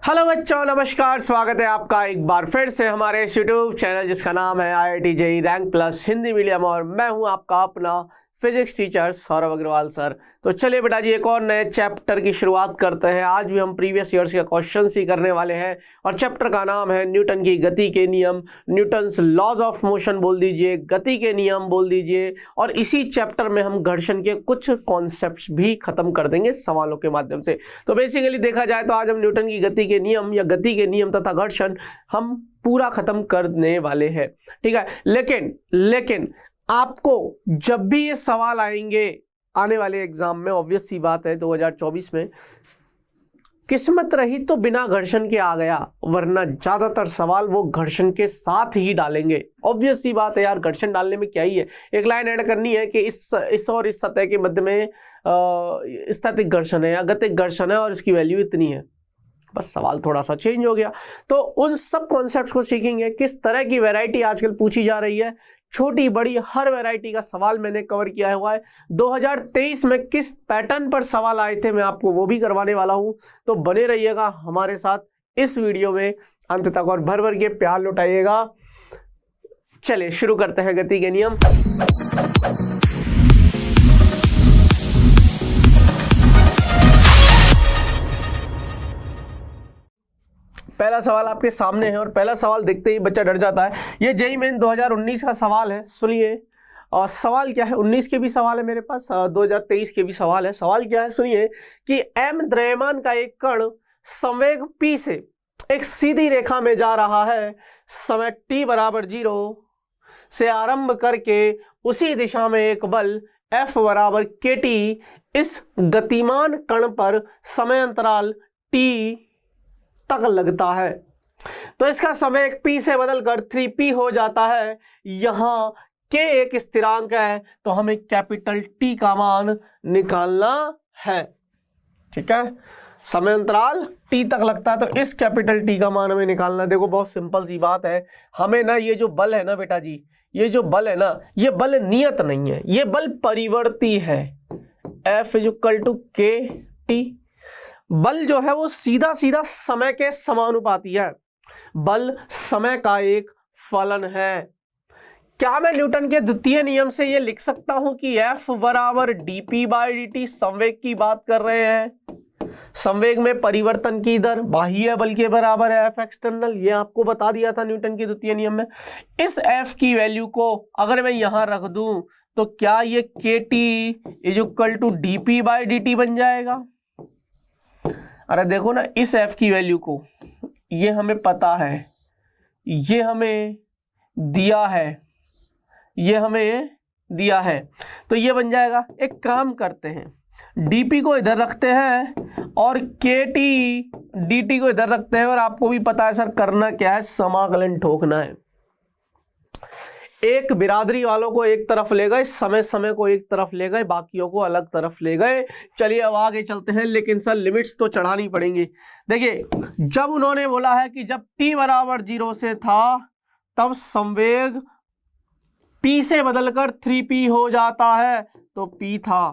Hello बच्चों, नमस्कार। स्वागत है आपका एक बार फिर से हमारे यूट्यूब चैनल जिसका नाम है IIT JEE rank plus Hindi medium, और मैं हूं आपका अपना physics teacher Saurabh Agrawal sir. तो चलिए बेटा जी, एक और नए चैप्टर की शुरुआत करते हैं। आज भी हम प्रीवियस ईयर्स के क्वेश्चंस ही करने वाले हैं और चैप्टर का नाम है न्यूटन की गति के नियम, न्यूटन्स लॉज ऑफ मोशन बोल दीजिए, गति के नियम बोल दीजिए। और इसी चैप्टर में हम घर्षण के कुछ कॉन्सेप्ट्स भी खत्म कर देंगे सवालों के माध्यम से। तो बेसिकली देखा जाए तो आज हम न्यूटन की गति के नियम या गति के नियम तथा घर्षण हम पूरा खत्म करने वाले हैं, ठीक है। लेकिन आपको जब भी ये सवाल आएंगे आने वाले एग्जाम में, ऑब्वियस सी बात है 2024 में, किस्मत रही तो बिना घर्षण के आ गया, वरना ज्यादातर सवाल वो घर्षण के साथ ही डालेंगे। ऑब्वियस सी बात है यार, घर्षण डालने में क्या ही है, एक लाइन ऐड करनी है कि इस और इस सतह के मध्य में स्थैतिक घर्षण है या गतिक घर्षण है और इसकी वैल्यू इतनी है। बस सवाल थोड़ा सा चेंज हो गया। तो उन सब कॉन्सेप्ट्स को सीखेंगे। किस तरह की वैरायटी आजकल पूछी जा रही है, छोटी बड़ी हर वैरायटी का सवाल मैंने कवर किया हुआ है। 2023 में किस पैटर्न पर सवाल आए थे मैं आपको वो भी करवाने वाला हूं। तो बने रहिएगा हमारे साथ इस वीडियो में अंत तक और भर भर के प्यार लौटाइएगा। चलिए शुरू करते हैं गति के नियम। पहला सवाल आपके सामने है और पहला सवाल देखते ही बच्चा डर जाता है। ये जेईई मेन 2019 का सवाल है, सुनिए। और सवाल क्या है, 19 के भी सवाल है मेरे पास, 2023 के भी सवाल है। सवाल क्या है सुनिए कि m द्रव्यमान का एक कण संवेग p से एक सीधी रेखा में जा रहा है, समय t बराबर 0 से आरंभ करके उसी दिशा में एक बल F बराबर kt इस गतिमान कण पर समय अंतराल t तक लगता है। तो इसका समय एक p से बदलकर 3p हो जाता है। यहाँ k एक स्थिरांक है तो हमें कैपिटल T का मान निकालना है, ठीक है। समय अंतराल t तक लगता है तो इस कैपिटल T का मान हमें निकालना है। देखो बहुत सिंपल सी बात है, हमें ना ये जो बल है ना बेटा जी, ये जो बल है ना, ये बल नियत नहीं है, ये बल परिवर्ती है। F = kt। बल जो है वो सीधा सीधा समय के समानुपाती है। बल समय का एक फलन है। क्या मैं न्यूटन के द्वितीय नियम से ये लिख सकता हूं कि F बराबर dp/dt संवेग की बात कर रहे हैं। संवेग में परिवर्तन की दर बाह्य बल के बराबर है F एक्सटर्नल, ये आपको बता दिया था न्यूटन के द्वितीय नियम में। इस F की वैल्यू को अगर मैं यहां रख दूं तो क्या ये kt = dp/dt बन जाएगा। अरे देखो ना, इस f की वैल्यू को, ये हमें पता है, ये हमें दिया है, ये हमें दिया है, तो ये बन जाएगा। एक काम करते हैं, dp को इधर रखते हैं और kt dt को इधर रखते हैं। और आपको भी पता है सर करना क्या है, समाकलन ठोकना है। एक बिरादरी वालों को एक तरफ ले गए, समय को एक तरफ ले गए, बाकियों को अलग तरफ ले गए। चलिए अब आगे चलते हैं, लेकिन सर लिमिट्स तो चढ़ानी पड़ेंगी। देखिए जब उन्होंने बोला है कि जब t बराबर 0 से था तब संवेग p से बदलकर 3p हो जाता है, तो p था।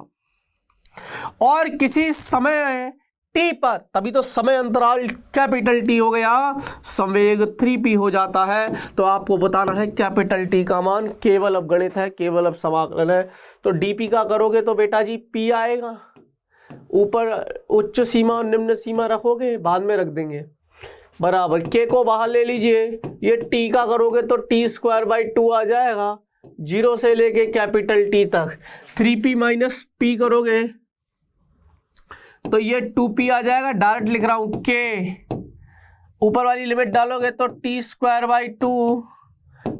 और किसी समय t पर, तभी तो समय अंतराल कैपिटल T हो गया, संवेग 3p हो जाता है। तो आपको बताना है कैपिटल T का मान, केवल अब गणित है, केवल अब समाकलन है। तो dp का करोगे तो बेटा जी p आएगा, ऊपर उच्च सीमा और निम्न सीमा रखोगे, बाद में रख देंगे, बराबर k को बाहर ले लीजिए। ये t का करोगे तो t²/2 आ जाएगा, 0 से लेके कैपिटल T तक। 3p - p करोगे तो ये 2p आ जाएगा। डायरेक्ट लिख रहा हूं k, ऊपर वाली लिमिट डालोगे तो t²/2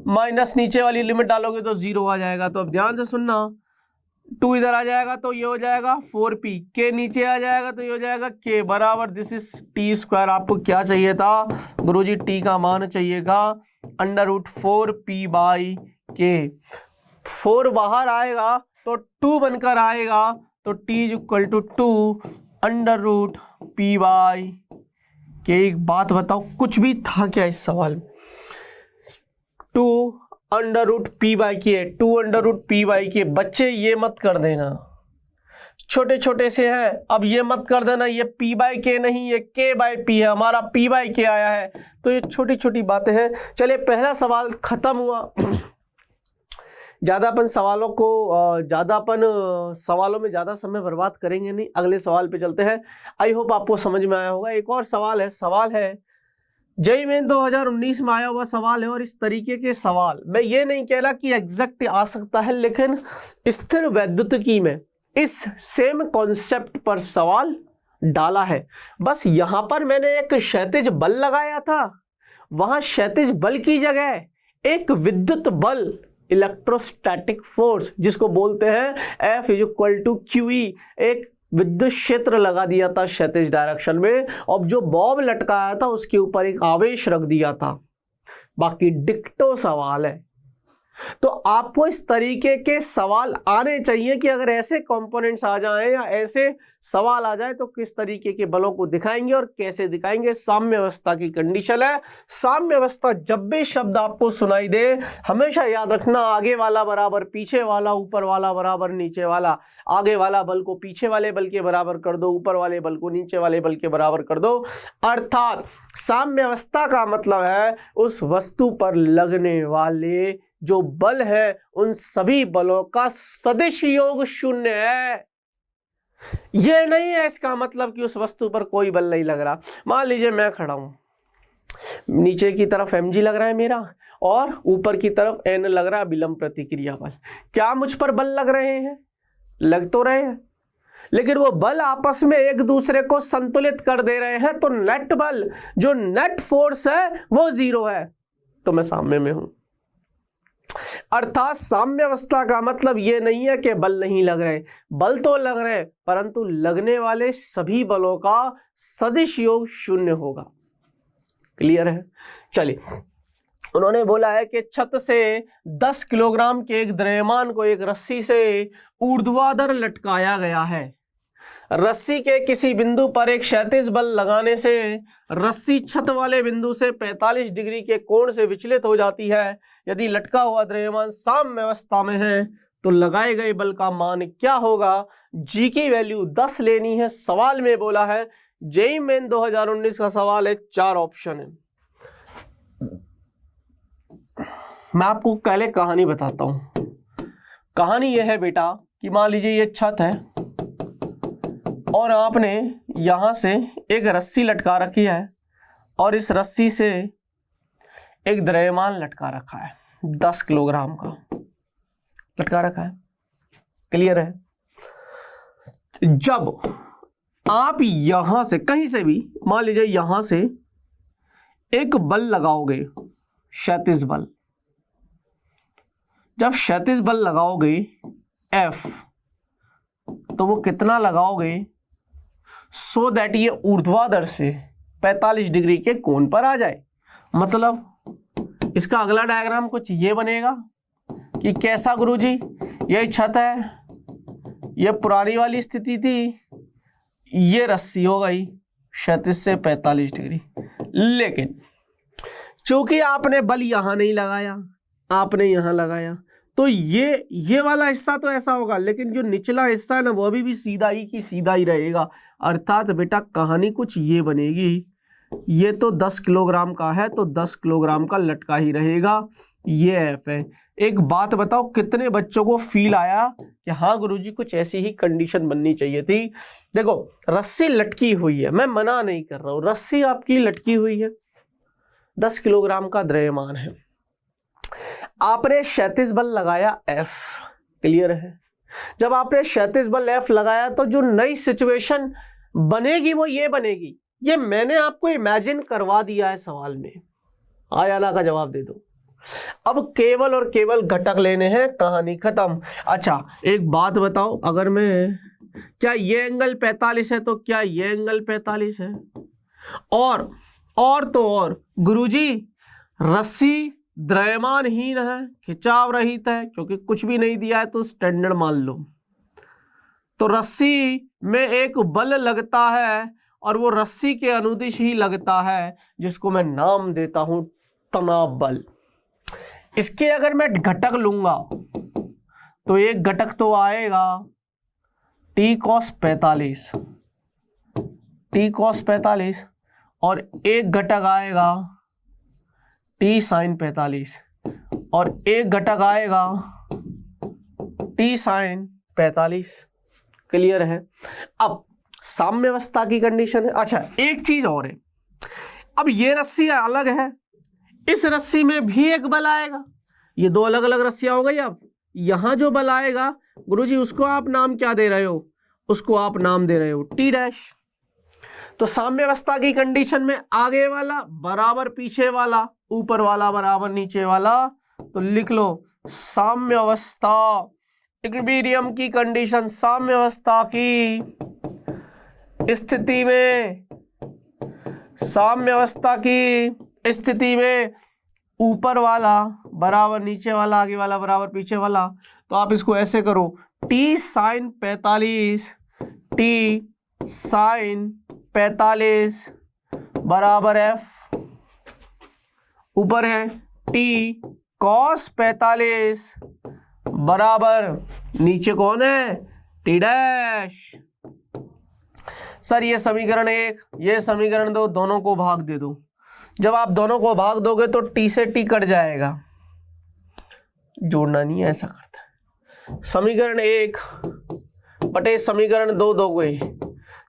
माइनस नीचे वाली लिमिट डालोगे तो 0 आ जाएगा। तो अब ध्यान से सुनना, 2 इधर आ जाएगा तो ये हो जाएगा 4p, k नीचे आ जाएगा तो ये हो जाएगा k बराबर दिस इज t²। आपको क्या चाहिए था गुरुजी, t का मान चाहिएगा √4p/k। 4 बाहर आएगा तो 2 बनकर आएगा, तो t = 2 √p/k। एक बात बताओ, कुछ भी था क्या इस सवाल में? 2 √p/k, 2 √p/k। बच्चे ये मत कर देना, छोटे छोटे से हैं। अब ये मत कर देना ये P/K नहीं, ये K/P है, हमारा P/K आया है। तो ये छोटी छोटी बातें हैं। चलिए पहला सवाल खत्म हुआ। ज़्यादा अपन सवालों में ज़्यादा समय बर्बाद करेंगे नहीं, अगले सवाल पे चलते हैं। आई होप आपको समझ में आया होगा। एक और सवाल है जेईई मेन 2019 में आया हुआ सवाल है। और इस तरीके के सवाल, मैं ये नहीं कह रहा कि एग्जैक्ट आ सकता है, लेकिन स्थिर वैद्युतिकी में इस सेम कॉन्सेप्ट पर सवाल डाला है। बस यहां पर मैंने एक क्षैतिज बल लगाया था, वहां क्षैतिज बल की जगह एक विद्युत बल, इलेक्ट्रोस्टैटिक फोर्स जिसको बोलते हैं F = QE, एक विद्युत क्षेत्र लगा दिया था क्षैतिज डायरेक्शन में। और जो बॉब लटकाया था उसके ऊपर एक आवेश रख दिया था। बाकी डिक्टो सवाल है। तो आपको इस तरीके के सवाल आने चाहिए कि अगर ऐसे कंपोनेंट्स आ जाएं या ऐसे सवाल आ जाए तो किस तरीके के बलों को दिखाएंगे और कैसे दिखाएंगे। साम्य अवस्था की कंडीशन है। साम्य अवस्था जब भी शब्द आपको सुनाई दे हमेशा याद रखना, आगे वाला बराबर पीछे वाला, ऊपर वाला बराबर नीचे वाला। आगे वाला बल को पीछे वाले बल के बराबर कर दो, ऊपर वाले बल को नीचे वाले बल के बराबर कर दो। अर्थात साम्य अवस्था का मतलब है उस वस्तु पर लगने वाले जो बल है उन सभी बलों का सदिश योग 0 है। यह नहीं है इसका मतलब कि उस वस्तु पर कोई बल नहीं लग रहा। मान लीजिए मैं खड़ा हूं, नीचे की तरफ mg लग रहा है मेरा और ऊपर की तरफ n लग रहा है विलंब प्रतिक्रिया बल। क्या मुझ पर बल लग रहे हैं? लग तो रहे हैं, लेकिन वो बल आपस में एक दूसरे को संतुलित कर दे रहे हैं। तो नेट बल, जो नेट फोर्स है वो 0 है। तो मैं साम्य में हूं। अर्थात साम्य अवस्था का मतलब ये नहीं है कि बल नहीं लग रहे, बल तो लग रहे, परंतु लगने वाले सभी बलों का सदिश योग 0 होगा। क्लियर है? चलिए, उन्होंने बोला है कि छत से 10 किलोग्राम के एक द्रव्यमान को एक रस्सी से ऊर्ध्वाधर लटकाया गया है। रस्सी के किसी बिंदु पर एक क्षैतिज बल लगाने से रस्सी छत वाले बिंदु से 45 डिग्री के कोण से विचलित हो जाती है। यदि लटका हुआ द्रव्यमान साम्य अवस्था में है तो लगाए गए बल का मान क्या होगा? जी की वैल्यू 10 लेनी है। सवाल में बोला है, जेईई मेन 2019 का सवाल है, 4 ऑप्शन है। मैं आपको पहले कहानी बताता हूं। कहानी यह है बेटा कि मान लीजिए ये छत है और आपने यहां से एक रस्सी लटका रखी है और इस रस्सी से एक द्रव्यमान लटका रखा है, 10 किलोग्राम का लटका रखा है। क्लियर है? जब आप यहां से कहीं से भी, मान लीजिए यहां से एक बल लगाओगे, क्षैतिज बल, जब क्षैतिज बल लगाओगे F, तो वो कितना लगाओगे सो दैट ये ऊर्ध्वाधर से 45 डिग्री के कोण पर आ जाए। मतलब इसका अगला डायग्राम कुछ ये बनेगा कि कैसा गुरुजी, यही छत है, ये पुरानी वाली स्थिति थी, ये रस्सी हो गई क्षैतिज से 45 डिग्री। लेकिन चूंकि आपने बल यहां नहीं लगाया, आपने यहां लगाया, तो ये वाला हिस्सा तो ऐसा होगा, लेकिन जो निचला हिस्सा है ना वो अभी भी सीधा ही की सीधा ही रहेगा। अर्थात बेटा कहानी कुछ ये बनेगी, ये तो 10 किलोग्राम का है तो 10 किलोग्राम का लटका ही रहेगा। ये F है। एक बात बताओ, कितने बच्चों को फील आया कि हाँ गुरुजी कुछ ऐसी ही कंडीशन बननी चाहिए थी? देखो रस्सी लटकी हुई है, मैं मना नहीं कर रहा हूं, रस्सी आपकी लटकी हुई है, 10 किलोग्राम का द्रव्यमान है, आपने क्षैतिज बल लगाया F। क्लियर है? जब आपने क्षैतिज बल F लगाया तो जो नई सिचुएशन बनेगी वो ये बनेगी, ये मैंने आपको इमेजिन करवा दिया है सवाल में। आया ना का जवाब दे दो। अब केवल और केवल घटक लेने हैं, कहानी खत्म। अच्छा एक बात बताओ, अगर मैं, क्या ये एंगल 45 है तो क्या ये एंगल 45 है? और तो और गुरुजी रस्सी द्रव्यमानहीन है, खिंचाव रहित है, क्योंकि कुछ भी नहीं दिया है तो स्टैंडर्ड मान लो। तो रस्सी में एक बल लगता है और वो रस्सी के अनुदिश ही लगता है, जिसको मैं नाम देता हूं तनाव बल। इसके अगर मैं घटक लूंगा तो एक घटक तो आएगा टी कॉस 45, टी कॉस 45 और एक घटक आएगा टी साइन 45 और एक घटक आएगा टी साइन 45। क्लियर है। अब साम्यावस्था की कंडीशन है। अच्छा एक चीज और है, अब ये रस्सी अलग है, इस रस्सी में भी एक बल आएगा, ये दो अलग अलग रस्सियां हो गई। अब यहां जो बल आएगा गुरुजी उसको आप नाम क्या दे रहे हो, उसको आप नाम दे रहे हो टी डैश। तो साम्यावस्था की कंडीशन में आगे वाला बराबर पीछे वाला, ऊपर वाला बराबर नीचे वाला, तो लिख लो साम्यावस्था इक्विलिब्रियम की कंडीशन, साम्यावस्था की स्थिति में, साम्यावस्था की स्थिति में ऊपर वाला बराबर नीचे वाला, आगे वाला बराबर पीछे वाला। तो आप इसको ऐसे करो टी साइन 45, टी साइन 45 बराबर एफ, ऊपर है टी कॉस 45 बराबर नीचे कौन है टी डैश। सर ये समीकरण 1, ये समीकरण 2, दोनों को भाग दे दो। जब आप दोनों को भाग दोगे तो टी से टी कट जाएगा, जोड़ना नहीं है, ऐसा करता है। समीकरण 1 बटे समीकरण 2 दोगे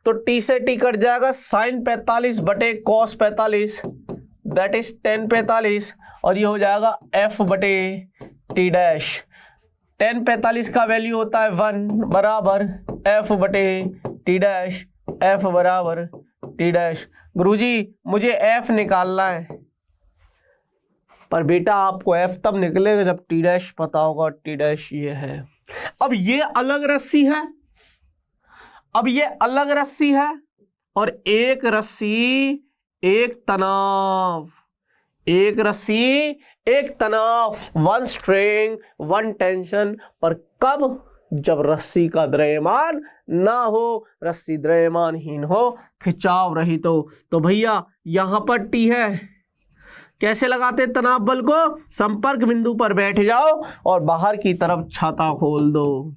तो टी से टी कट जाएगा, साइन 45 बटे कॉस 45 दैट इज टेन 45 और ये हो जाएगा एफ बटे टी डैश। टेन 45 का वैल्यू होता है 1 बराबर एफ बटे टी डैश, एफ बराबर टी डैश। गुरुजी मुझे एफ निकालना है, पर बेटा आपको एफ तब निकलेगा जब टी डैश पता होगा, टी डैश ये है। अब ये अलग रस्सी है, अब ये अलग रस्सी है और एक रस्सी एक तनाव, एक रस्सी एक तनाव, वन स्ट्रेंग वन टेंशन। पर कब? जब रस्सी का द्रव्यमान ना हो, रस्सी द्रव्यमानहीन हो, खिंचाव रहित हो। तो भैया यहां पर टी है, कैसे लगाते तनाव बल को? संपर्क बिंदु पर बैठ जाओ और बाहर की तरफ छाता खोल दो।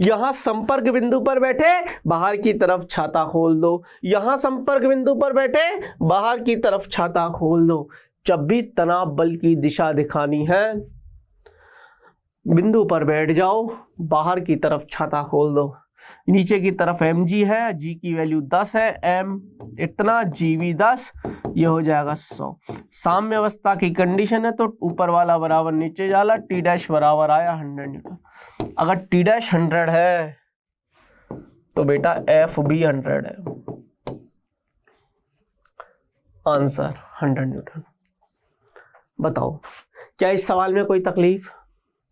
यहां संपर्क बिंदु पर बैठे, बाहर की तरफ छाता खोल दो, यहां संपर्क बिंदु पर बैठे, बाहर की तरफ छाता खोल दो। जब भी तनाव बल की दिशा दिखानी है, बिंदु पर बैठ जाओ, बाहर की तरफ छाता खोल दो। नीचे की तरफ mg है, g की वैल्यू 10 है, m इतना, gv 10, ये हो जाएगा 100। साम्य अवस्था की कंडीशन है तो ऊपर वाला बराबर नीचे जाला, t डैश बराबर आया 100 न्यूटन। अगर t डैश 100 है तो बेटा f भी 100 है, आंसर 100 न्यूटन। बताओ क्या इस सवाल में कोई तकलीफ?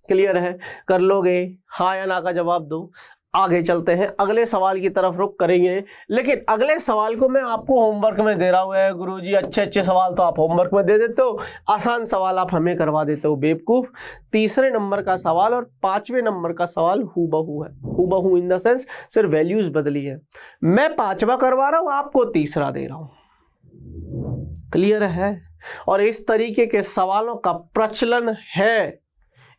क्लियर है? कर लोगे? हाँ या ना का जवाब दो। आगे चलते हैं, अगले सवाल की तरफ रुख करेंगे। लेकिन अगले सवाल को मैं आपको होमवर्क में दे रहा हूँ। गुरुजी अच्छे अच्छे सवाल तो आप होमवर्क में दे देते हो, आसान सवाल आप हमें करवा देते हो बेवकूफ। तीसरे नंबर का सवाल और 5वें नंबर का सवाल हूबहू है, हूबहू इन द सेंस सिर्फ वैल्यूज बदली है। मैं 5वां करवा रहा हूँ, आपको तीसरा दे रहा हूँ। क्लियर है? और इस तरीके के सवालों का प्रचलन है,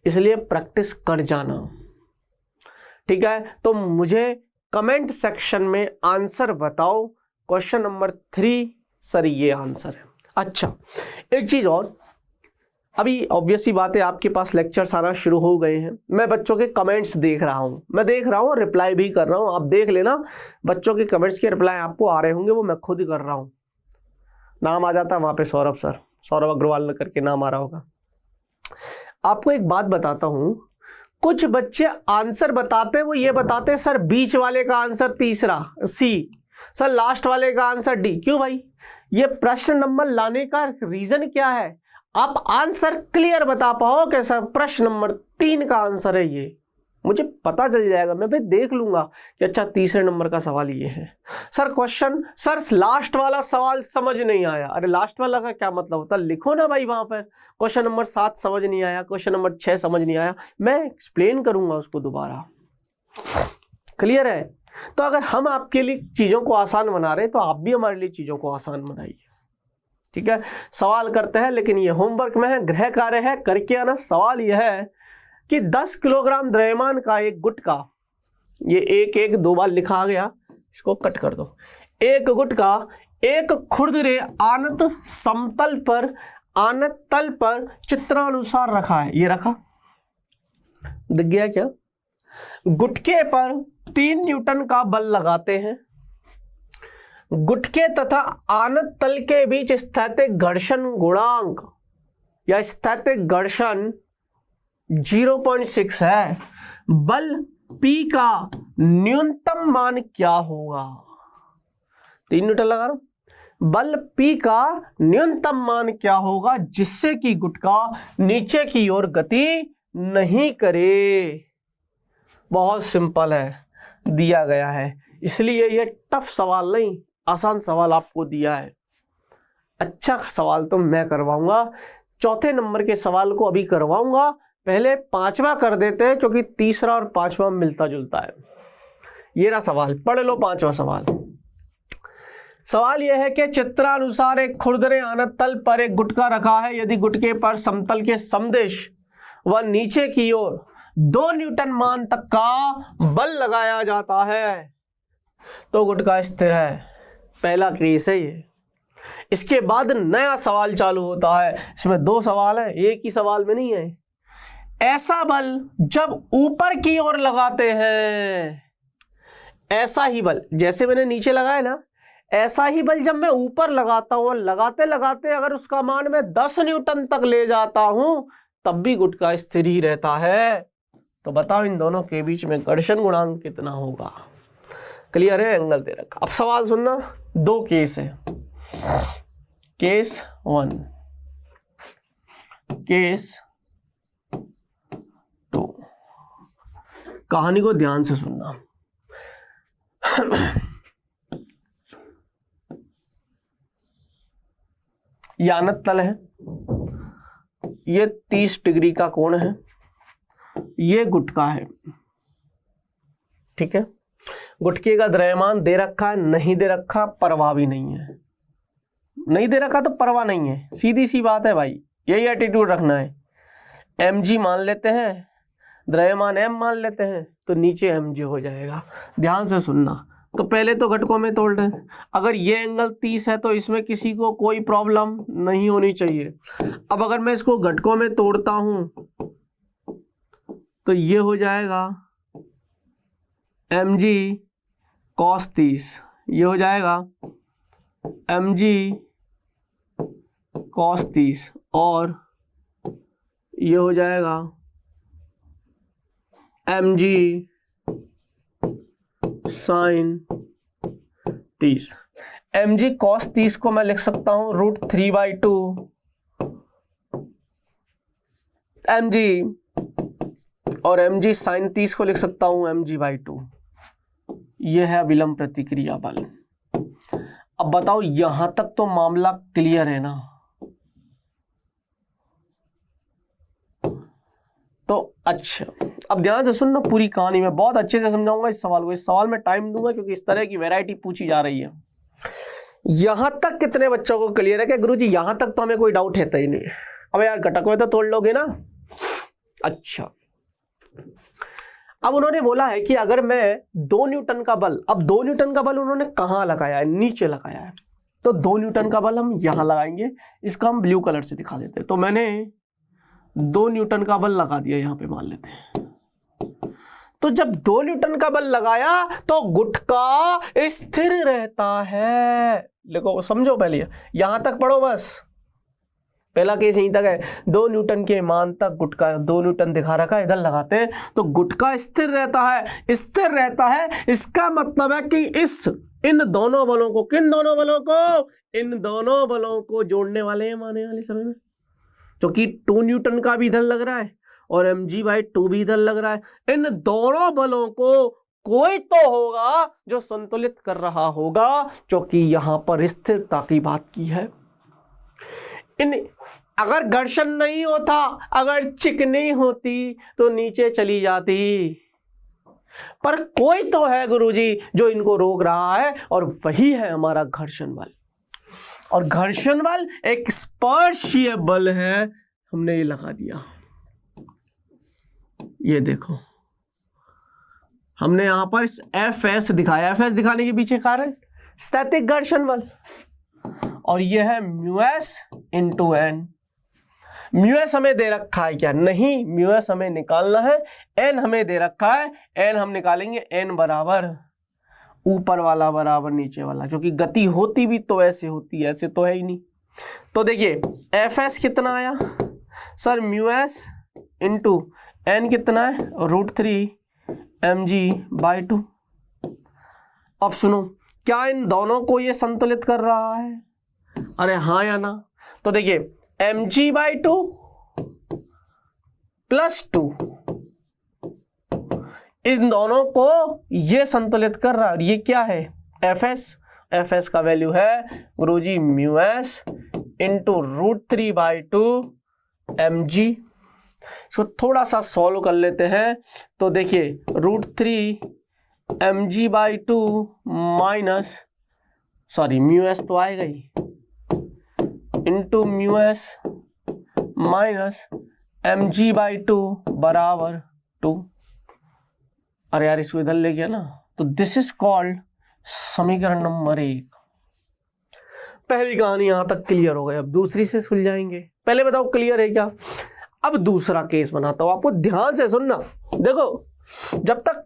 इसलिए प्रैक्टिस कर जाना। ठीक है, तो मुझे कमेंट सेक्शन में आंसर बताओ। क्वेश्चन नंबर 3 सर ये आंसर है। अच्छा एक चीज और, अभी ऑब्वियस सी बात है आपके पास लेक्चर्स आना शुरू हो गए हैं। मैं बच्चों के कमेंट्स देख रहा हूं, मैं देख रहा हूं और रिप्लाई भी कर रहा हूं। आप देख लेना, बच्चों के कमेंट्स के रिप्लाई आपको आ रहे होंगे, वो मैं खुद ही कर रहा हूं। नाम आ जाता है वहां पे सौरभ सर, सौरभ अग्रवाल करके नाम आ रहा होगा। आपको एक बात बताता हूं, कुछ बच्चे आंसर बताते, वो ये बताते सर बीच वाले का आंसर तीसरा सी, सर लास्ट वाले का आंसर डी। क्यों भाई? ये प्रश्न नंबर लाने का रीजन क्या है? आप आंसर क्लियर बता पाओ कि सर प्रश्न नंबर 3 का आंसर है ये, मुझे पता चल जाएगा, मैं फिर देख लूंगा कि अच्छा तीसरे नंबर का सवाल ये है। सर क्वेश्चन, सर लास्ट वाला सवाल समझ नहीं आया। अरे लास्ट वाला का क्या मतलब होता? लिखो ना भाई वहां पर, क्वेश्चन नंबर 7 समझ नहीं आया, क्वेश्चन नंबर 6 समझ नहीं आया, मैं एक्सप्लेन करूंगा उसको दोबारा। क्लियर है? तो अगर हम आपके लिए चीजों को आसान बना रहे हैं तो आप भी हमारे लिए चीजों को आसान बनाइए। ठीक है, सवाल करते हैं, लेकिन ये होमवर्क में है, गृह कार्य है, करके आना। सवाल यह है कि 10 किलोग्राम द्रव्यमान का एक गुटका ये एक एक दो बार लिखा गया, इसको कट कर दो। एक गुटका एक खुरदरे आनत समतल पर आनत तल पर चित्रानुसार रखा है। ये रखा, दिख गया क्या? गुटके पर 3 न्यूटन का बल लगाते हैं। गुटके तथा आनत तल के बीच स्थैतिक घर्षण गुणांक या स्थैतिक घर्षण 0.6 है। बल P का न्यूनतम मान क्या होगा? 3 न्यूटन लगा रहा हूं। बल P का न्यूनतम मान क्या होगा जिससे कि गुटका नीचे की ओर गति नहीं करे? बहुत सिंपल है, दिया गया है, इसलिए ये टफ सवाल नहीं, आसान सवाल आपको दिया है। अच्छा सवाल तो मैं करवाऊंगा, चौथे नंबर के सवाल को अभी करवाऊंगा, पहले 5वां कर देते हैं क्योंकि तीसरा और 5वां मिलता जुलता है। ये रहा सवाल, पढ़ लो 5वां सवाल। सवाल यह है कि चित्रानुसार एक खुरदरे आनत तल पर एक गुटका रखा है। यदि गुटके पर समतल के समदेश व नीचे की ओर 2 न्यूटन मान तक का बल लगाया जाता है तो गुटका स्थिर है। पहला केस है ये। इसके बाद नया सवाल चालू होता है, इसमें 2 सवाल है, एक ही सवाल में नहीं है। ऐसा बल जब ऊपर की ओर लगाते हैं, ऐसा ही बल जैसे मैंने नीचे लगाया ना, ऐसा ही बल जब मैं ऊपर लगाता हूं, लगाते लगाते अगर उसका मान मैं 10 न्यूटन तक ले जाता हूं तब भी गुटका स्थिर ही रहता है। तो बताओ इन दोनों के बीच में घर्षण गुणांक कितना होगा? क्लियर है? एंगल दे रखा। अब सवाल सुनना, 2 केस है। Case 1, case 2। कहानी को ध्यान से सुनना। ये आनत तल है, ये 30 डिग्री का कोण है, ये गुटका है, ठीक है। गुटके का द्रव्यमान दे रखा है, नहीं दे रखा परवाह भी नहीं है। नहीं दे रखा तो परवाह नहीं है, सीधी सी बात है भाई, यही एटीट्यूड रखना है। mg मान लेते हैं, द्रव्यमान m मान लेते हैं, तो नीचे mg हो जाएगा। ध्यान से सुनना। तो पहले तो घटकों में तोड़ दें। अगर ये एंगल 30 है तो इसमें किसी को कोई प्रॉब्लम नहीं होनी चाहिए। अब अगर मैं इसको घटकों में तोड़ता हूं तो ये हो जाएगा mg cos 30, ये हो जाएगा mg cos 30 और ये हो जाएगा mg sin 30। mg cos 30 को मैं लिख सकता हूं √3/2 mg और mg sin 30 को लिख सकता हूं mg/2। यह है अभिलंब प्रतिक्रिया बल। अब बताओ यहां तक तो मामला क्लियर है ना? तो अच्छा, अब ध्यान से सुनना, पूरी कहानी में बहुत अच्छे से समझाऊंगा इस सवाल को। इस सवाल में टाइम दूंगा क्योंकि इस तरह की वैरायटी पूछी जा रही है। यहां तक कितने बच्चों को क्लियर है कि गुरुजी यहां तक तो हमें कोई डाउट है ही नहीं? अब यार घटक में तो तोड़ लोगे ना। अच्छा, अब उन्होंने बोला है कि अगर मैं 2 न्यूटन का बल, अब 2 न्यूटन का बल उन्होंने कहां लगाया है? नीचे लगाया है। तो 2 न्यूटन का बल हम यहां लगाएंगे, इसका हम ब्लू कलर से दिखा देते हैं। तो मैंने 2 न्यूटन का बल लगा दिया, यहां पे मान लेते हैं। तो जब 2 न्यूटन का बल लगाया तो गुटका स्थिर रहता है। देखो समझो, पहले यहां तक पढ़ो बस, पहला केस यहीं तक है। 2 न्यूटन के मान तक गुटका, 2 न्यूटन दिखा रखा है, इधर लगाते हैं तो गुटका स्थिर रहता है। स्थिर रहता है इसका मतलब है कि इन दोनों बलों को, किन दोनों बलों को? इन दोनों बलों को जोड़ने वाले हैं आने वाले समय में, क्योंकि 2 न्यूटन का भी इधर लग रहा है और mg/2 भी इधर लग रहा है। इन दोनों बलों को कोई तो होगा जो संतुलित कर रहा होगा, जो कि यहां पर स्थिरता की बात की है। अगर घर्षण नहीं होता, अगर चिकनी होती तो नीचे चली जाती, पर कोई तो है गुरुजी जो इनको रोक रहा है और वही है हमारा घर्षण बल। और घर्षण बल एक स्पर्शीय बल है, हमने ये लगा दिया। ये देखो हमने यहां पर एफ एस दिखाया, एफ एस दिखाने के पीछे कारण स्थैतिक घर्षण बल, और यह है mu s into n. Mu s हमें दे रखा है क्या? नहीं, म्यू एस हमें निकालना है, एन हमें दे रखा है, एन हम निकालेंगे एन बराबर ऊपर वाला बराबर नीचे वाला, क्योंकि गति होती भी तो ऐसे होती है, ऐसे तो है ही नहीं। तो देखिए एफ एस कितना आया sir, mu s into n कितना है √3 mg/2। अब सुनो, क्या इन दोनों को ये संतुलित कर रहा है? अरे हाँ या ना? तो देखिए mg/2 + 2 इन दोनों को ये संतुलित कर रहा है। ये क्या है? एफ एस का वैल्यू है गुरुजी म्यू एस इंटू √3/2 mg। इसको थोड़ा सा सॉल्व कर लेते हैं। तो देखिए √3 mg/2 minus, sorry mu S तो आएगा ही, into mu S minus mg/2 बराबर 2। अरे यार इसको इधर ले गया ना, तो दिस इज कॉल्ड समीकरण नंबर 1। पहली कहानी यहां तक क्लियर हो गई। अब दूसरी से सुलझाएंगे। पहले बताओ क्लियर है क्या? अब दूसरा केस बनाता हूं, आपको ध्यान से सुनना। देखो जब तक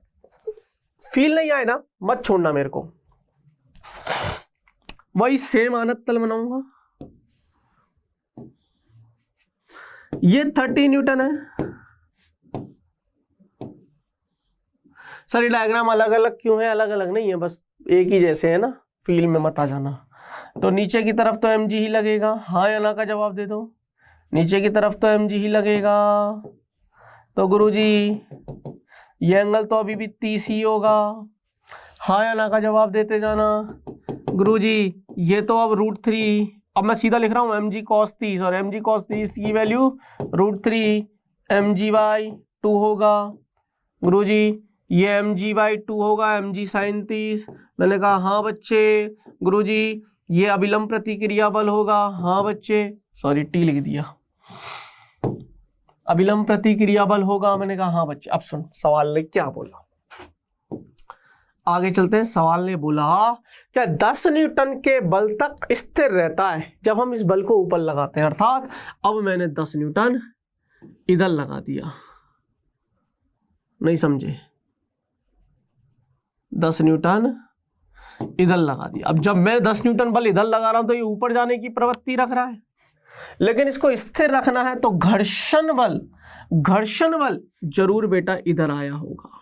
फील नहीं आए ना मत छोड़ना मेरे को। वही सेम आनत तल बनाऊंगा। ये 30 न्यूटन है सर। ये डायग्राम अलग अलग क्यों है? अलग अलग नहीं है, बस एक ही जैसे है ना, फील में मत आ जाना। तो नीचे की तरफ तो mg ही लगेगा, हाँ या ना का जवाब दे दो। नीचे की तरफ तो mg ही लगेगा, तो गुरुजी ये एंगल तो अभी भी 30 ही होगा, हाँ या ना का जवाब देते जाना। गुरुजी ये तो अब √3, अब मैं सीधा लिख रहा हूँ mg cos 30, और mg cos 30 की वैल्यू √3 mg/2 होगा। गुरुजी ये mg/2 होगा, mg sin 30। मैंने कहा हाँ बच्चे। गुरुजी ये अभिलंब प्रतिक्रिया बल होगा, हाँ बच्चे, सॉरी टी लिख दिया, अभिलंब प्रतिक्रिया बल होगा। मैंने कहा हाँ बच्चे। अब सुन सवाल ने क्या बोला, आगे चलते हैं। सवाल ने बोला क्या 10 न्यूटन के बल तक स्थिर रहता है जब हम इस बल को ऊपर लगाते हैं। अर्थात अब मैंने 10 न्यूटन इधर लगा दिया, नहीं समझे? 10 न्यूटन इधर लगा दिया। अब जब मैं 10 न्यूटन बल इधर लगा रहा हूं तो ये ऊपर जाने की प्रवृत्ति रख रहा है, लेकिन इसको स्थिर रखना है तो घर्षण बल जरूर बेटा इधर आया होगा।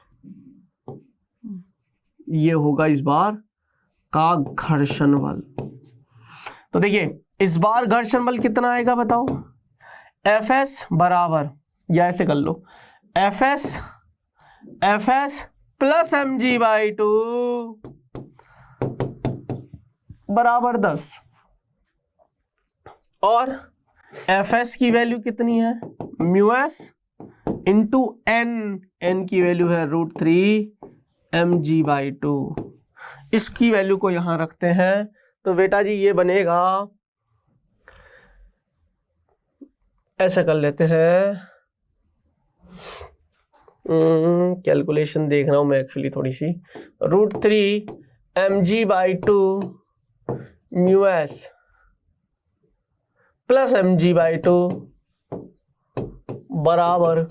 ये होगा इस बार का घर्षण बल। तो देखिए इस बार घर्षण बल कितना आएगा बताओ? एफ एस बराबर, या ऐसे कर लो, एफ एस प्लस mg/2 बराबर 10, और एफ एस की वैल्यू कितनी है? म्यू एस इंटू एन की वैल्यू है √3 mg/2। इसकी वैल्यू को यहां रखते हैं तो बेटा जी ये बनेगा, ऐसा कर लेते हैं, कैलकुलेशन देख रहा हूं मैं एक्चुअली थोड़ी सी। √3 mg/2 mu S plus mg/2 बराबर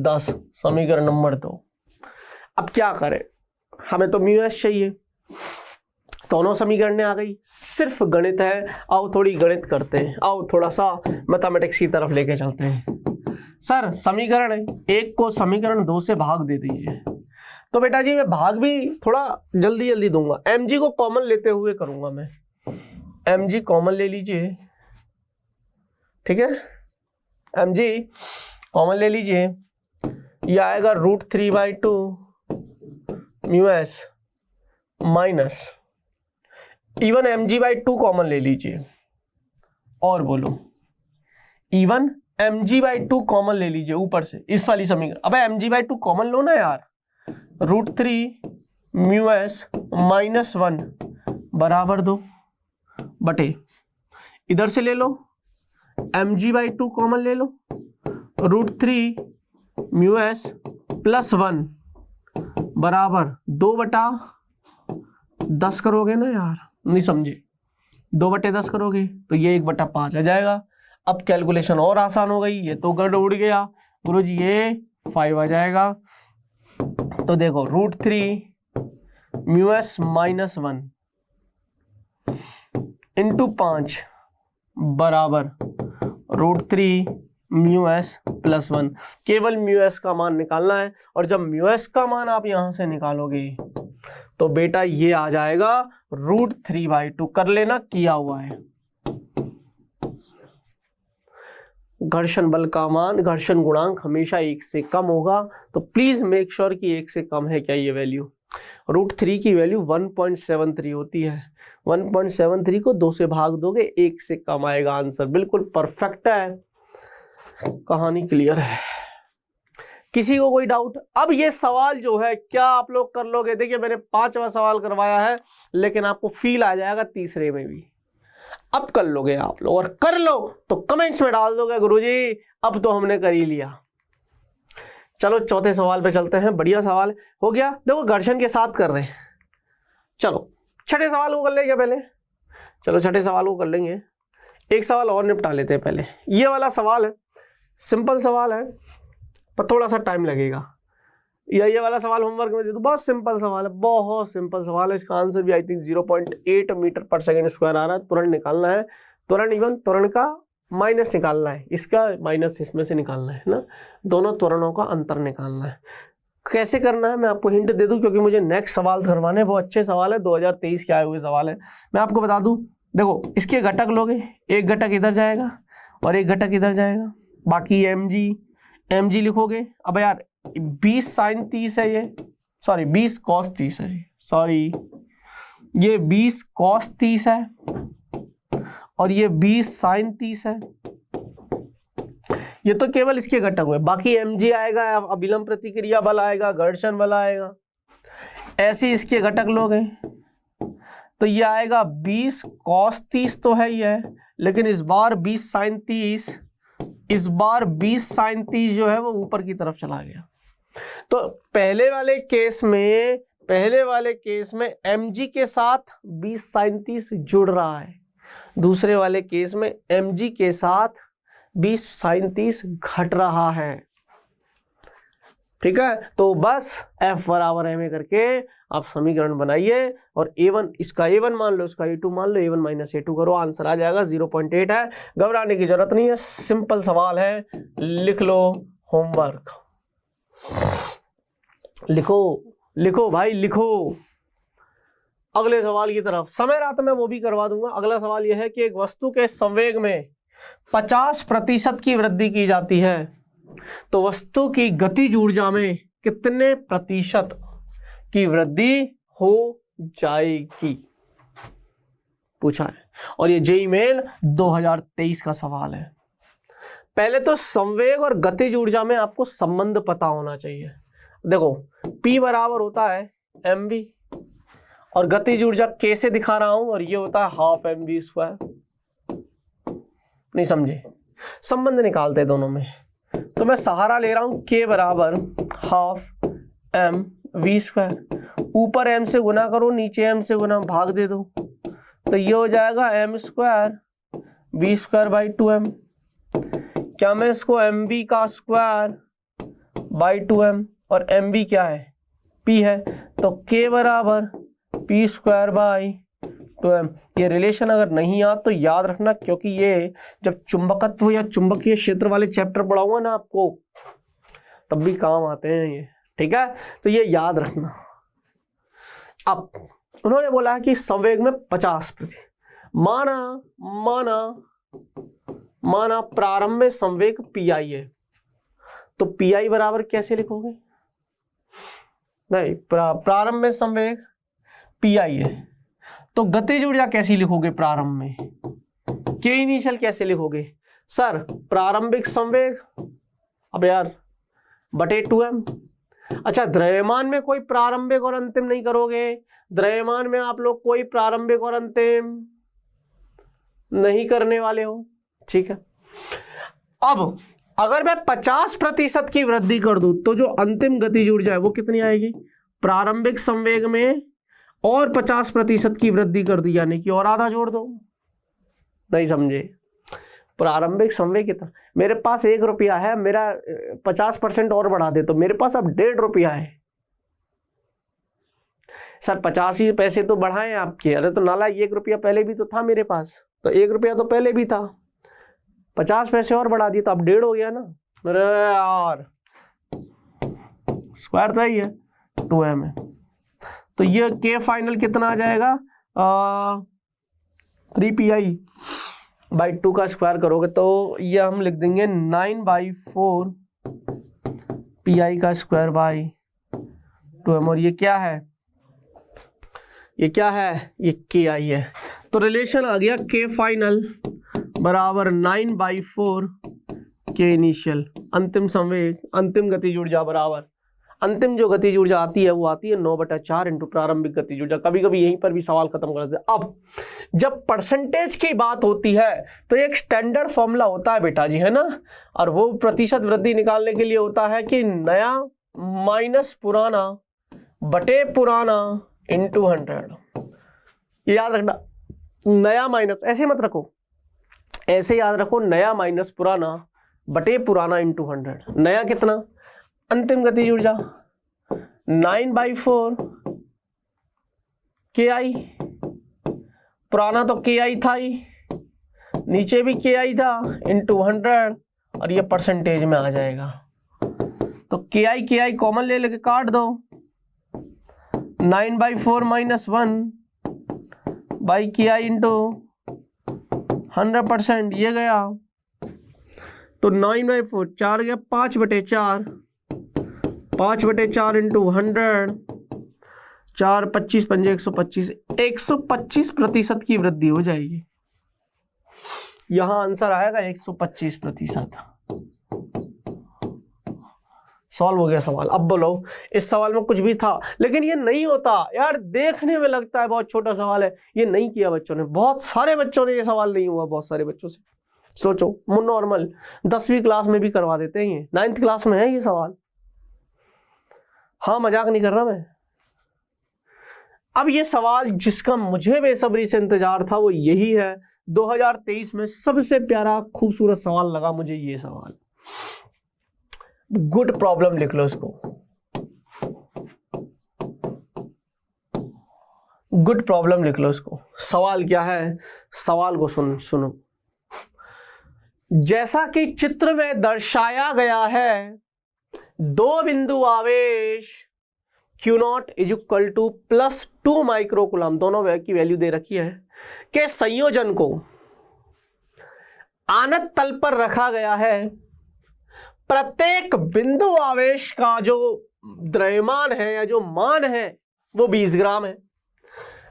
10, समीकरण नंबर 2। अब क्या करें, हमें तो म्यू एस चाहिए। दोनों समीकरण आ गई, सिर्फ गणित है। आओ थोड़ी गणित करते हैं, आओ थोड़ा सा मैथमेटिक्स की तरफ लेके चलते हैं। सर समीकरण 1 को समीकरण 2 से भाग दे दीजिए। तो बेटा जी मैं भाग भी थोड़ा जल्दी जल्दी दूंगा, mg को कॉमन लेते हुए करूंगा मैं। mg कॉमन ले लीजिए, ठीक है, mg कॉमन ले लीजिए। यह आएगा √3/2 mu S minus, even mg/2 common ले लीजिए, और बोलो इवन mg/2 कॉमन ले लीजिए ऊपर से इस वाली समीकरण। अबे mg/2 कॉमन लो ना यार, √3 म्यू एस माइनस 1 बराबर 2 बटे, इधर से ले लो mg/2 कॉमन ले लो, √3 म्यू एस प्लस 1 बराबर 2/10 करोगे ना यार, नहीं समझे, 2/10 करोगे तो ये 1/5 आ जाएगा। अब कैलकुलेशन और आसान हो गई, ये तो गड़ उड़ गया गुरुजी, ये 5 आ जाएगा। तो देखो √3 μs - 1 इंटू 5 बराबर √3 μs + 1। केवल μs का मान निकालना है, और जब μs का मान आप यहां से निकालोगे तो बेटा ये आ जाएगा √3/2। कर लेना, किया हुआ है। घर्षण बल का मान, घर्षण गुणांक हमेशा 1 से कम होगा, तो प्लीज मेक श्योर कि 1 से कम है क्या ये वैल्यू। √3 की वैल्यू 1.73 होती है, 1.73 को 2 से भाग दोगे 1 से कम आएगा आंसर। बिल्कुल परफेक्ट है, कहानी क्लियर है। किसी को कोई डाउट? अब ये सवाल जो है क्या आप लोग कर लोगे? देखिए मैंने 5वां सवाल करवाया है, लेकिन आपको फील आ जाएगा तीसरे में भी। अब कर लोगे आप लोग, और कर लो तो कमेंट्स में डाल दोगे गुरुजी अब तो हमने कर ही लिया। चलो चौथे सवाल पे चलते हैं, बढ़िया सवाल हो गया। देखो घर्षण के साथ कर रहे हैं, चलो छठे सवाल को कर लेंगे पहले। चलो छठे सवाल को कर लेंगे, एक सवाल और निपटा लेते हैं पहले। ये वाला सवाल है, सिंपल सवाल है पर थोड़ा सा टाइम लगेगा। ये वाला सवाल होमवर्क में दे दो, बहुत सिंपल सवाल है, बहुत सिंपल सवाल है। इसका आंसर भी आई थिंक 0.8 मीटर/सेकंड² आ रहा है। त्वरण निकालना है, त्वरण इवन त्वरण का माइनस निकालना है, इसका माइनस इसमें से निकालना है ना, दोनों त्वरणों का अंतर निकालना है। कैसे करना है मैं आपको हिंट दे दूं, क्योंकि मुझे नेक्स्ट सवाल करवाने, वो अच्छे सवाल है, 2023 के आए हुए सवाल है। मैं आपको बता दूं, देखो इसके घटक लोगे, एक घटक इधर जाएगा और एक घटक इधर जाएगा, बाकी mg लिखोगे। अब यार 20 sin 30 है ये, सॉरी 20 cos 30 है, सॉरी ये 20 cos 30 है और ये 20 sin 30 है। ये तो केवल इसके घटक हुए, बाकी mg आएगा, अभिलंब प्रतिक्रिया बल आएगा, घर्षण बल आएगा। ऐसे इसके घटक लोगे तो ये आएगा 20 cos 30 तो है ही है, लेकिन इस बार 20 sin 30, इस बार 20 sin 30 जो है वो ऊपर की तरफ चला गया। तो पहले वाले केस में mg के साथ 20 sin 30 जुड़ रहा है, दूसरे वाले केस में mg के साथ 20 sin 30 घट रहा है। ठीक है, तो बस F बराबर ma करके आप समीकरण बनाइए, और A1 इसका A1 मान लो, इसका A2 मान लो, A1 - A2 करो, आंसर आ जाएगा 0.8 है। घबराने की जरूरत नहीं है, सिंपल सवाल है, लिख लो होमवर्क, लिखो भाई लिखो। अगले सवाल की तरफ, समय रहा तो मैं वो भी करवा दूंगा। अगला सवाल यह है कि एक वस्तु के संवेग में 50% की वृद्धि की जाती है, तो वस्तु की गतिज ऊर्जा में कितने प्रतिशत की वृद्धि हो जाएगी, पूछा है। और ये जेईई मेन 2023 का सवाल है। पहले तो संवेग और गतिज ऊर्जा में आपको संबंध पता होना चाहिए। देखो P बराबर होता है mv, और गतिज ऊर्जा K से दिखा रहा हूं, और ये होता है ½ mv²। नहीं समझे, संबंध निकालते हैं दोनों में। तो मैं सहारा ले रहा हूं K बराबर ½ mv², ऊपर m से गुना करो, नीचे m से गुना भाग दे दो, तो ये हो जाएगा m² v²/2m। क्या मैं इसको mv का स्क्वायर बाई 2m, और mv क्या है, p है, तो k बराबर p²/2m। ये रिलेशन अगर नहीं याद तो याद रखना, क्योंकि ये जब चुंबकत्व या चुंबकीय क्षेत्र वाले चैप्टर पढ़ाऊंगा ना आपको, तब भी काम आते हैं ये। ठीक है, तो ये याद रखना। अब उन्होंने बोला है कि संवेग में 50%, माना प्रारंभ में संवेग PI है, तो PI बराबर कैसे लिखोगे? नहीं, प्रारंभ में संवेग PI है, तो गतिज ऊर्जा कैसी लिखोगे प्रारंभ में? K इनिशियल कैसे लिखोगे सर? प्रारंभिक संवेग, अब यार बटे 2m। अच्छा, द्रव्यमान में कोई प्रारंभिक और अंतिम नहीं करोगे, द्रव्यमान में आप लोग कोई प्रारंभिक और अंतिम नहीं करने वाले हो। ठीक है, अब अगर मैं 50% की वृद्धि कर दूं तो जो अंतिम गतिज ऊर्जा है वो कितनी आएगी? प्रारंभिक संवेग में और 50% की वृद्धि कर दी, यानी कि और आधा जोड़ दो। नहीं समझे? प्रारंभिक संवेग कितना, मेरे पास 1 रुपया है, मेरा 50% और बढ़ा दे तो मेरे पास अब 1.5 रुपया है। सर 85 पैसे तो बढ़ाए आपके। अरे तो नाला 1 रुपया पहले भी तो था मेरे पास, तो 1 रुपया तो पहले भी था, 50 पैसे और बढ़ा दिए तो अब 1.5 हो गया ना। अरे यार स्क्वायर तो ही है 2m है, तो ये के फाइनल कितना आ जाएगा 3pi/2 का स्क्वायर करोगे तो ये हम लिख देंगे 9/4 pi का स्क्वायर बाई 2m। और ये क्या है, ये क्या है, ये के आई है। तो रिलेशन आ गया के फाइनल बराबर 9/4 के इनिशियल। अंतिम संवेग, अंतिम गतिज ऊर्जा बराबर, अंतिम जो गतिज ऊर्जा आती है वो आती है 9/4 इंटू प्रारंभिक गतिज ऊर्जा। कभी कभी यहीं पर भी सवाल खत्म कर देते हैं। अब जब परसेंटेज की बात होती है तो एक स्टैंडर्ड फॉर्मूला होता है बेटा जी, है ना, और वो प्रतिशत वृद्धि निकालने के लिए होता है कि नया माइनस पुराना बटे पुराना इंटू 100। याद रखना, नया माइनस, ऐसे मत रखो, ऐसे याद रखो, नया माइनस पुराना बटे पुराना इंटू 100। नया कितना, अंतिम गतिज ऊर्जा 9/4 के आई, पुराना तो के आई था ही, नीचे भी के आई था, इंटू 100, और ये परसेंटेज में आ जाएगा। तो के आई कॉमन ले लेके काट दो, 9/4 - 1 बाई के आई इंटू 100%, ये गया। तो 9/4 4 गया, 5/4, 5/4 इंटू 100, 4 25 पंजे 125, 125% की वृद्धि हो जाएगी। यहां आंसर आएगा 125%। सॉल्व हो गया सवाल। अब बोलो, इस सवाल में कुछ भी था, लेकिन ये नहीं होता यार, देखने में लगता है बहुत छोटा सवाल है, ये नहीं किया बच्चों ने, बहुत सारे बच्चों ने, ये सवाल नहीं हुआ बहुत सारे बच्चों से। सोचो, नॉर्मल 10वीं क्लास में भी करवा देते हैं, ये 9th क्लास में है ये सवाल। हाँ, मजाक नहीं कर रहा मैं। अब ये सवाल जिसका मुझे बेसब्री से इंतजार था वो यही है, 2023 में सबसे प्यारा खूबसूरत सवाल लगा मुझे ये सवाल। गुड प्रॉब्लम लिख लो इसको, गुड प्रॉब्लम लिख लो इसको। सवाल क्या है, सवाल को सुनो। जैसा कि चित्र में दर्शाया गया है, 2 बिंदु आवेश Q0 = +2 माइक्रोकूलम, दोनों की वैल्यू दे रखी है, के संयोजन को आनत तल पर रखा गया है। प्रत्येक बिंदु आवेश का जो द्रव्यमान है या जो मान है वो 20 ग्राम है।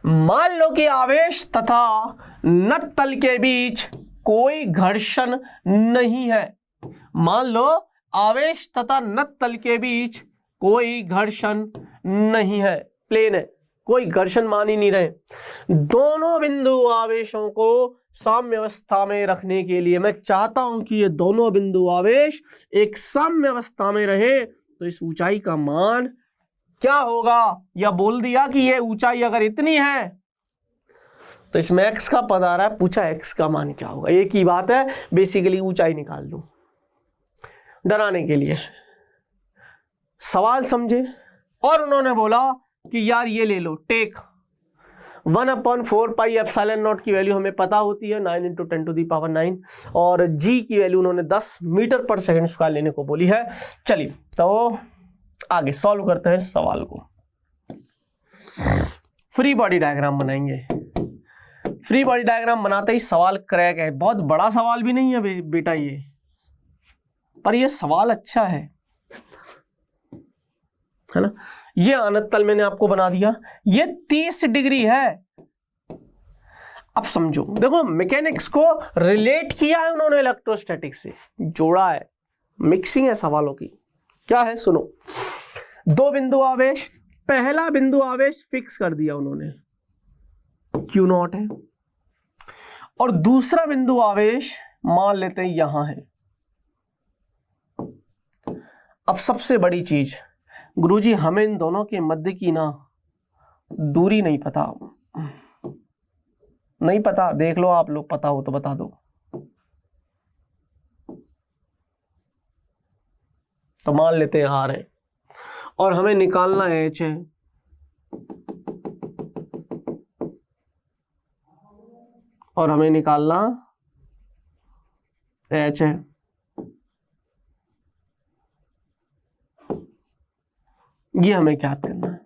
मान लो कि आवेश तथा नत तल के बीच कोई घर्षण नहीं है। मान लो आवेश तथा नत तल के बीच कोई घर्षण नहीं है, प्लेन है, कोई घर्षण मान ही नहीं रहे। दोनों बिंदु आवेशों को साम्य अवस्था में रखने के लिए मैं चाहता हूं कि ये दोनों बिंदु आवेश एक साम्य अवस्था में रहे, तो इस ऊंचाई का मान क्या होगा, या बोल दिया कि ये ऊंचाई अगर इतनी है तो इसमें x का पद आ रहा है, पूछा x का मान क्या होगा। एक ही बात है, बेसिकली ऊंचाई निकाल दो डराने के लिए। सवाल समझे? और उन्होंने बोला कि यार ये ले लो, टेक 1/4 पाई एप्सिलॉन नॉट की वैल्यू हमें पता होती है 9 × 10⁹, और g की वैल्यू उन्होंने 10 मीटर/सेकंड लेने को बोली है। चलिए तो आगे सॉल्व करते हैं सवाल को। फ्री बॉडी डायग्राम बनाएंगे। फ्री बॉडी डायग्राम बनाते ही सवाल क्रैक है। बहुत बड़ा सवाल भी नहीं है बेटा ये, पर ये सवाल अच्छा है ना। ये आनत तल मैंने आपको बना दिया, ये 30 डिग्री है। अब समझो, देखो मैकेनिक्स को रिलेट किया है उन्होंने इलेक्ट्रोस्टैटिक्स से, जोड़ा है, मिक्सिंग है सवालों की। क्या है सुनो, 2 बिंदु आवेश, पहला बिंदु आवेश फिक्स कर दिया उन्होंने, Q0 है, और दूसरा बिंदु आवेश मान लेते हैं यहां है। अब सबसे बड़ी चीज, गुरुजी हमें इन दोनों के मध्य की ना दूरी नहीं पता, नहीं पता, देख लो आप लोग, पता हो तो बता दो। तो मान लेते हैं आर है और हमें निकालना है एच है, और हमें निकालना एच है। ये हमें क्या करना है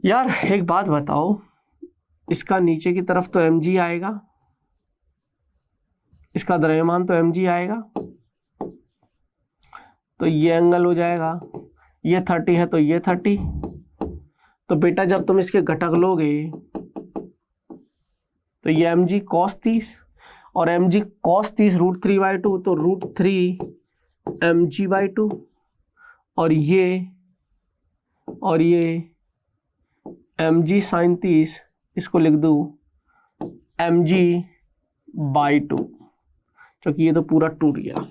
यार, एक बात बताओ, इसका नीचे की तरफ तो mg आएगा, इसका द्रव्यमान तो mg आएगा, तो ये एंगल हो जाएगा, ये 30 है तो ये 30। तो बेटा जब तुम इसके घटक लोगे तो ये mg cos 30 और mg cos 30 √3/2, तो √3 mg/2, और ये mg sin 30, इसको लिख दूँ mg/2, क्योंकि ये तो पूरा टूट गया।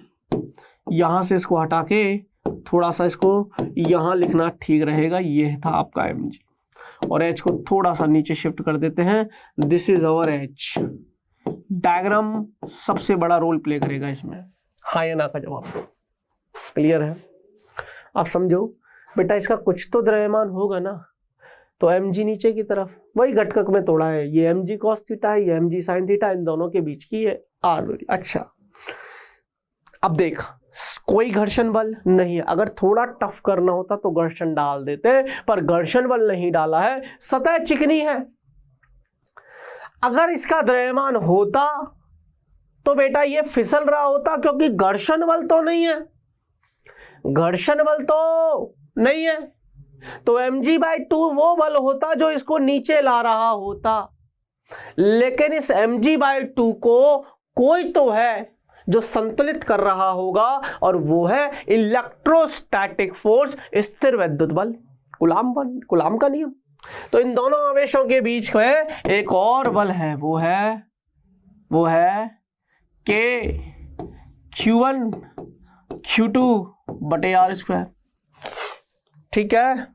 यहाँ से इसको हटा के थोड़ा सा इसको यहाँ लिखना ठीक रहेगा। ये था आपका mg, और h को थोड़ा सा नीचे शिफ्ट कर देते हैं। This is our h। Diagram सबसे बड़ा रोल प्ले करेगा इसमें। हाँ या ना का जवाब दो। क्लियर है? आप समझो बेटा, इसका कुछ तो द्रव्यमान होगा ना, तो mg नीचे की तरफ वही घटक में तोड़ा है, ये mg cos थीटा है, ये mg sin थीटा, इन दोनों के बीच की है r दूरी। अच्छा अब देख, कोई घर्षण बल नहीं है। अगर थोड़ा टफ करना होता तो घर्षण डाल देते, पर घर्षण बल नहीं डाला है, सतह चिकनी है। अगर इसका द्रव्यमान होता तो बेटा ये फिसल रहा होता, क्योंकि घर्षण बल तो नहीं है, घर्षण बल तो नहीं है, तो mg/2 वो बल होता जो इसको नीचे ला रहा होता। लेकिन इस mg/2 को कोई तो है जो संतुलित कर रहा होगा, और वो है इलेक्ट्रोस्टैटिक फोर्स, स्थिर विद्युत बल, कूलाम बल, कूलाम का नियम। तो इन दोनों आवेशों के बीच में एक और बल है, वो है K Q1 Q2 बटे r²। ठीक है,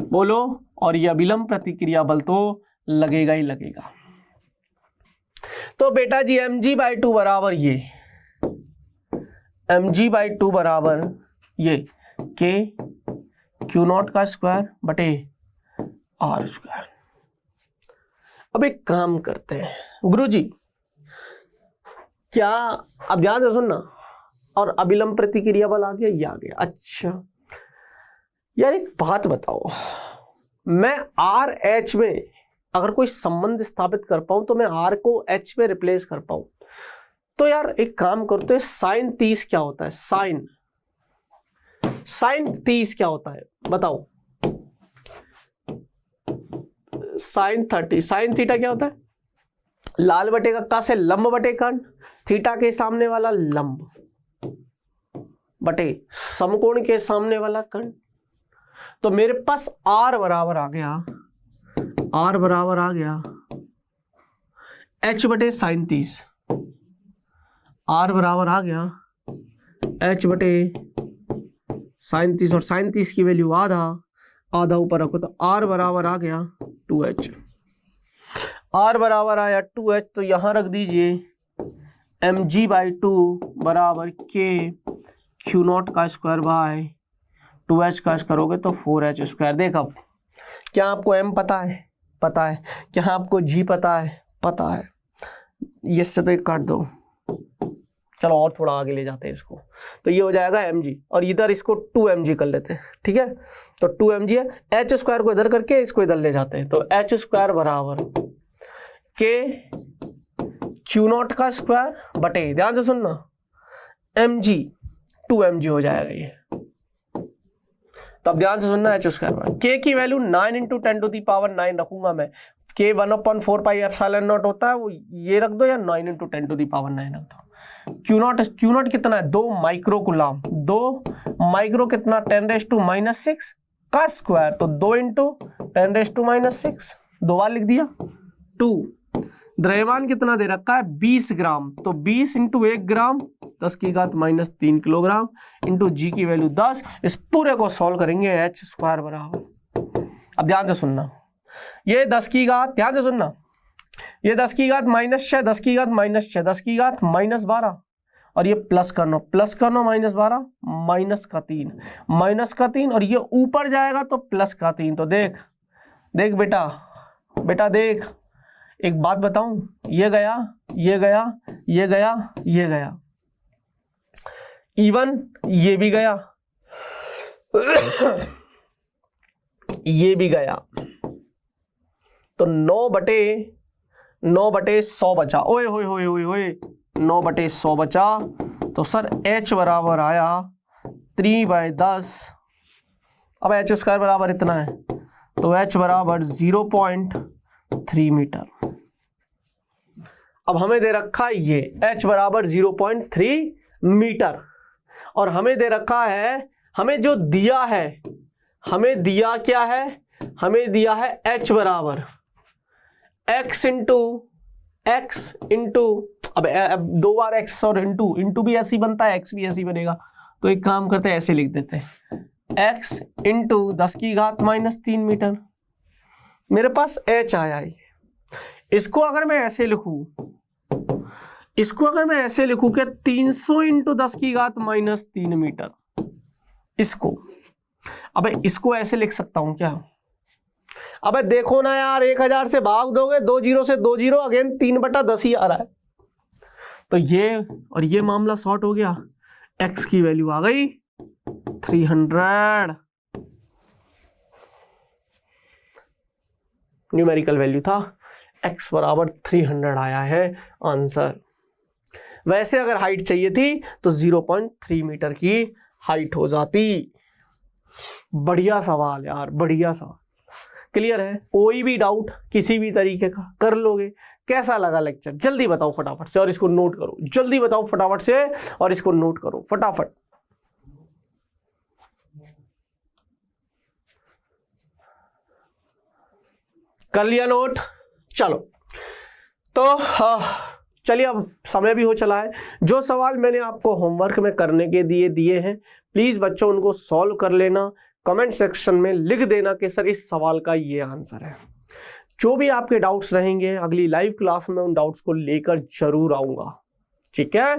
बोलो। और यह अभिलंब प्रतिक्रिया बल तो लगेगा ही लगेगा। तो बेटा जी mg/2 बराबर ये mg/2 बराबर ये K Q0 का स्क्वायर बटे r²। अब एक काम करते हैं गुरुजी, क्या, अब ध्यान से सुनना, और अभिलंब प्रतिक्रिया बल आ गया, ये आ गया। अच्छा यार एक बात बताओ, मैं आर एच में अगर कोई संबंध स्थापित कर पाऊं तो मैं आर को एच में रिप्लेस कर पाऊं, तो यार एक काम करते हैं, साइन 30 क्या होता है, साइन 30 क्या होता है बताओ, साइन 30, साइन थीटा क्या होता है, लाल बटे का से लंब बटे कर्ण, थीटा के सामने वाला लंब बटे समकोण के सामने वाला कर्ण। तो मेरे पास R बराबर आ गया H बटे साइन 30, R बराबर आ गया H बटे साइन 30, और साइन 30 की वैल्यू आधा ऊपर रखो, तो R बराबर आ गया 2H। R बराबर आया 2H, तो यहां रख दीजिए mg/2 बराबर K Q0 का स्क्वायर बाय 2H का करोगे तो 4H²। देख अब क्या आपको m पता है, क्या आपको g पता है, ये से तो एक काट दो। चलो और थोड़ा आगे ले जाते हैं इसको, तो ये हो जाएगा mg, और इधर इसको 2mg कर लेते हैं। ठीक है, तो 2mg है, h² को इधर करके इसको इधर ले जाते हैं, तो h² बराबर K Q0 का स्क्वायर बटे, ध्यान से सुनना, mg 2mg हो जाएगा ये। तब ध्यान से सुनना, h², k की वैल्यू 9 × 10⁻9 रखूंगा मैं, k 1/4πε0 होता है, वो ये रख दो, या 9 × 10⁻9 रख दो। Q0 कितना है, 2 माइक्रो कूलाम, 2 माइक्रो कितना 10⁻⁻6 का स्क्वायर, तो 2 × 10⁻⁻6, 2 बार लिख दिया। 2 द्रव्यमान कितना दे रखा है 20 ग्राम, तो 20 × 1 ग्राम 10 की घात -3 किलोग्राम इंटू जी की वैल्यू 10। इस पूरे को सॉल्व करेंगे h स्क्वायर बराबर, अब ध्यान से सुनना, ये 10 की घात, ध्यान से सुनना, ये 10 की घात -6, 10 की घात -6, 10 की घात -12 और ये प्लस करना -12 -3 और ये ऊपर जाएगा तो +3। तो देख देख बेटा, बेटा देख, एक बात बताऊं, ये गया, ये गया, ये गया, ये गया, इवन ये भी गया, ये भी गया, तो 9/100 बचा। ओए होए होए होए होए, 9/100 बचा। तो सर h बराबर आया 3/10। अब h स्क्वायर बराबर इतना है, तो h बराबर 0.3 मीटर। अब हमें दे रखा है ये h बराबर 0.3 मीटर और हमें दे रखा है, हमें जो दिया है, हमें दिया क्या है, हमें दिया है h बराबर x इंटू अब 2 बार x और इंटू भी ऐसे ही बनता है, x भी ऐसे ही बनेगा। तो एक काम करते हैं, ऐसे लिख देते हैं, x इंटू 10 की घात -3 मीटर। मेरे पास h आया है। इसको अगर मैं ऐसे लिखूं, इसको अगर मैं ऐसे लिखूं कि 300 इंटू 10 की घात -3 मीटर, इसको, अब इसको ऐसे लिख सकता हूं क्या? अबे देखो ना यार, 1000 से भाग दोगे, 2 0 से 2 0, अगेन 3/10 ही आ रहा है। तो ये और ये मामला सॉर्ट हो गया, x की वैल्यू आ गई 300। न्यूमेरिकल वैल्यू था, x बराबर 300 आया है आंसर। वैसे अगर हाइट चाहिए थी तो 0.3 मीटर की हाइट हो जाती। बढ़िया सवाल यार, बढ़िया सवाल। क्लियर है? कोई भी डाउट किसी भी तरीके का कर लोगे। कैसा लगा लेक्चर जल्दी बताओ फटाफट से, और इसको नोट करो, जल्दी बताओ फटाफट से और इसको नोट करो फटाफट। कर लिया नोट? चलो तो चलिए, अब समय भी हो चला है। जो सवाल मैंने आपको होमवर्क में करने के दिए हैं, प्लीज बच्चों उनको सॉल्व कर लेना। कमेंट सेक्शन में लिख देना कि सर इस सवाल का ये आंसर है। जो भी आपके डाउट्स रहेंगे, अगली लाइव क्लास में उन डाउट्स को लेकर जरूर आऊंगा, ठीक है,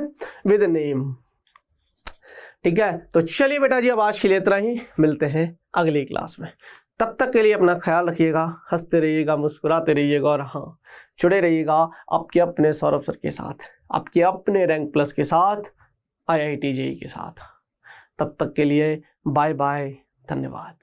विद नेम। ठीक है, तो चलिए बेटा जी, अब आज के लिए इतना ही, मिलते हैं अगली क्लास में। तब तक के लिए अपना ख्याल रखिएगा, हंसते रहिएगा, मुस्कुराते रहिएगा और हाँ, जुड़े रहिएगा आपके अपने सौरभ सर के साथ, आपके अपने रैंक प्लस के साथ, IIT JEE के साथ। तब तक के लिए बाय बाय, धन्यवाद।